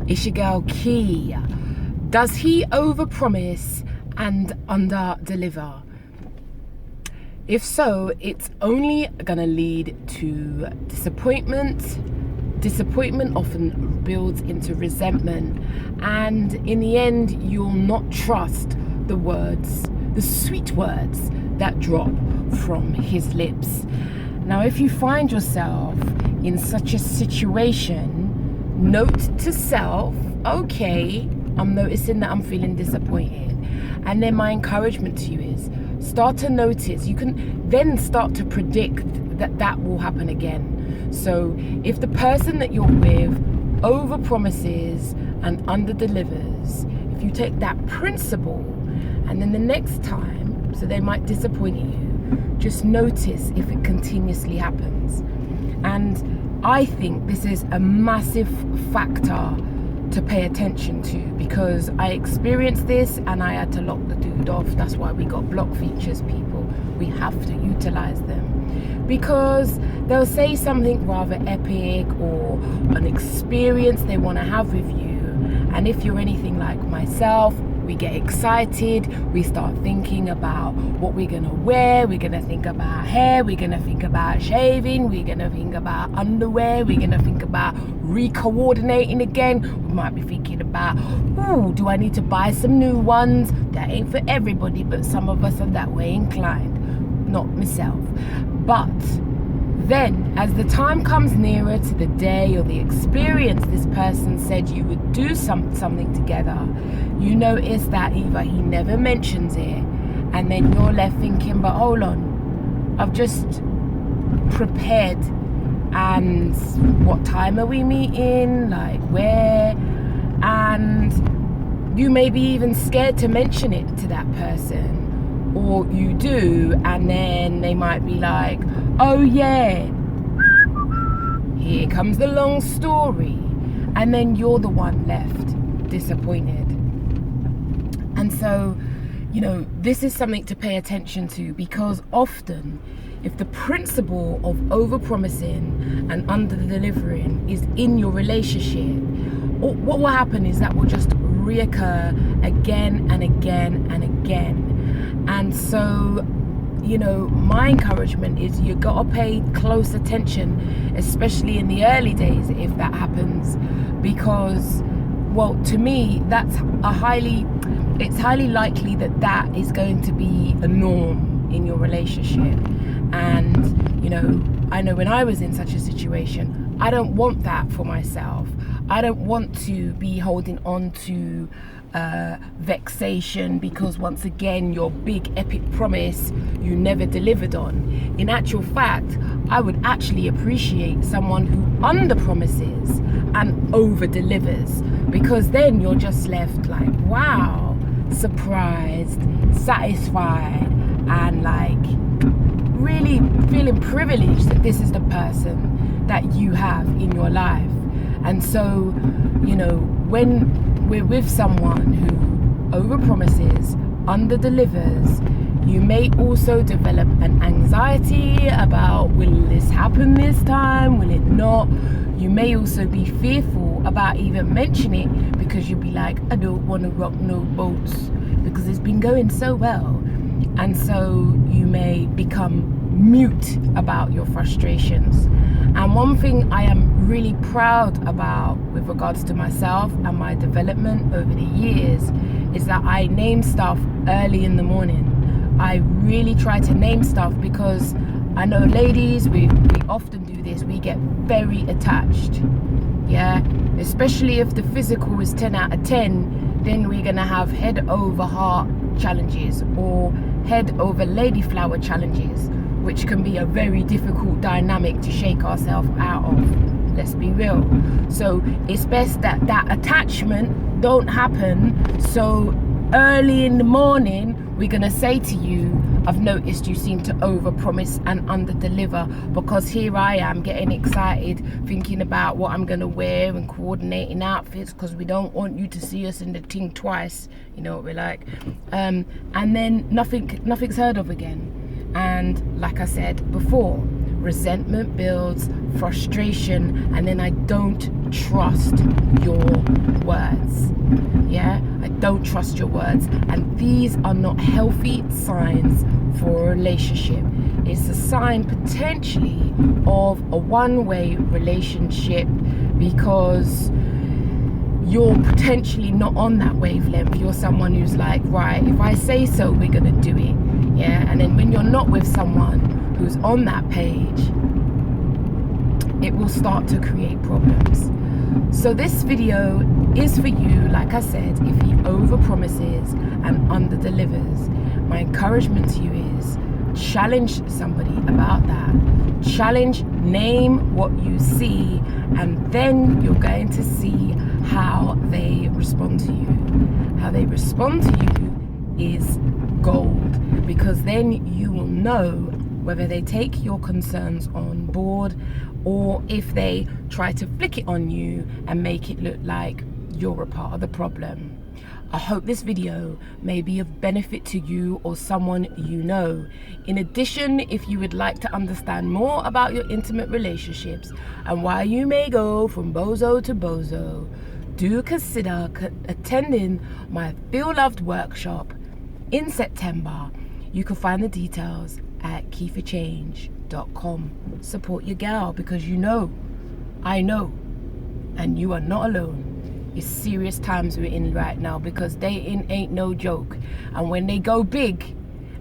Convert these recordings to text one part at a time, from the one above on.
It's your girl Key. Does he overpromise and under-deliver? If so, it's only gonna lead to disappointment. Disappointment often builds into resentment, and in the end, you'll not trust the words, the sweet words that drop from his lips. Now, if you find yourself in such a situation, note to self, okay, I'm noticing that I'm feeling disappointed. And then my encouragement to you is start to notice. You can then start to predict that will happen again. So if the person that you're with overpromises and underdelivers, if you take that principle and then the next time, so they might disappoint you, just notice if it continuously happens. And I think this is a massive factor to pay attention to, because I experienced this and I had to lock the dude off. That's why we got block features, people. We have to utilize them, because they'll say something rather epic or an experience they want to have with you, and if you're anything like myself, we get excited, we start thinking about what we're gonna wear, we're gonna think about hair, we're gonna think about shaving, we're gonna think about underwear, we're gonna think about re-coordinating again, we might be thinking about, ooh, do I need to buy some new ones? That ain't for everybody, but some of us are that way inclined, not myself. But then, as the time comes nearer to the day or the experience this person said you would do something together, you notice that either he never mentions it, and then you're left thinking, but hold on, I've just prepared, and what time are we meeting, like where, and you may be even scared to mention it to that person. Or you do, and then they might be like, oh yeah, here comes the long story, and then you're the one left disappointed. And so, this is something to pay attention to, because often if the principle of overpromising and under-delivering is in your relationship, what will happen is that will just reoccur again and again and again. And so, my encouragement is you gotta pay close attention, especially in the early days if that happens, because, well, to me, it's highly likely that is going to be a norm in your relationship. And, I know when I was in such a situation, I don't want that for myself. I don't want to be holding on to vexation because, once again, your big epic promise you never delivered on. In actual fact, I would actually appreciate someone who under-promises and over-delivers, because then you're just left like, wow, surprised, satisfied, and like really feeling privileged that this is the person that you have in your life. And so, when we're with someone who overpromises, underdelivers, you may also develop an anxiety about, will this happen this time? Will it not? You may also be fearful about even mentioning it, because you'll be like, I don't want to rock no boats because it's been going so well. And so you may become mute about your frustrations. And one thing I am really proud about with regards to myself and my development over the years is that I name stuff early in the morning. I really try to name stuff, because I know ladies, we often do this. We get very attached, yeah? Especially if the physical is 10 out of 10, then we're gonna have head over heart challenges or head over lady flower challenges, which can be a very difficult dynamic to shake ourselves out of. Let's be real. So it's best that attachment don't happen. So early in the morning, we're gonna say to you, I've noticed you seem to overpromise and underdeliver, because here I am getting excited, thinking about what I'm gonna wear and coordinating outfits, because we don't want you to see us in the thing twice. You know what we're like. And then nothing's heard of again. And like I said before, resentment builds, frustration, and then I don't trust your don't trust your words. And these are not healthy signs for a relationship. It's a sign potentially of a one-way relationship, because you're potentially not on that wavelength. You're someone who's like, right, if I say so, we're gonna do it. Yeah. And then when you're not with someone who's on that page, it will start to create problems. So this video is for you. Like I said, if he over promises and under delivers, my encouragement to you is challenge somebody about that. Challenge, name what you see, and then you're going to see how they respond to you. How they respond to you is gold, because then you will know whether they take your concerns on board, or if they try to flick it on you and make it look like you're a part of the problem. I hope this video may be of benefit to you or someone you know. In addition, if you would like to understand more about your intimate relationships and why you may go from bozo to bozo, do consider attending my Feel Loved workshop in September. You can find the details at keyforchange.com. Support your gal, because you know, I know, and you are not alone. It's serious times we're in right now, because dating ain't no joke. And when they go big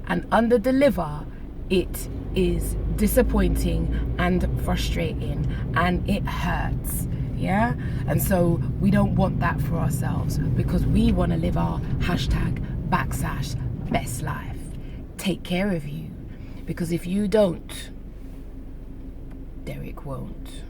and under deliver, it is disappointing and frustrating, and it hurts. Yeah. And so we don't want that for ourselves, because we want to live our #best life. Take care of you, because if you don't, Derek won't.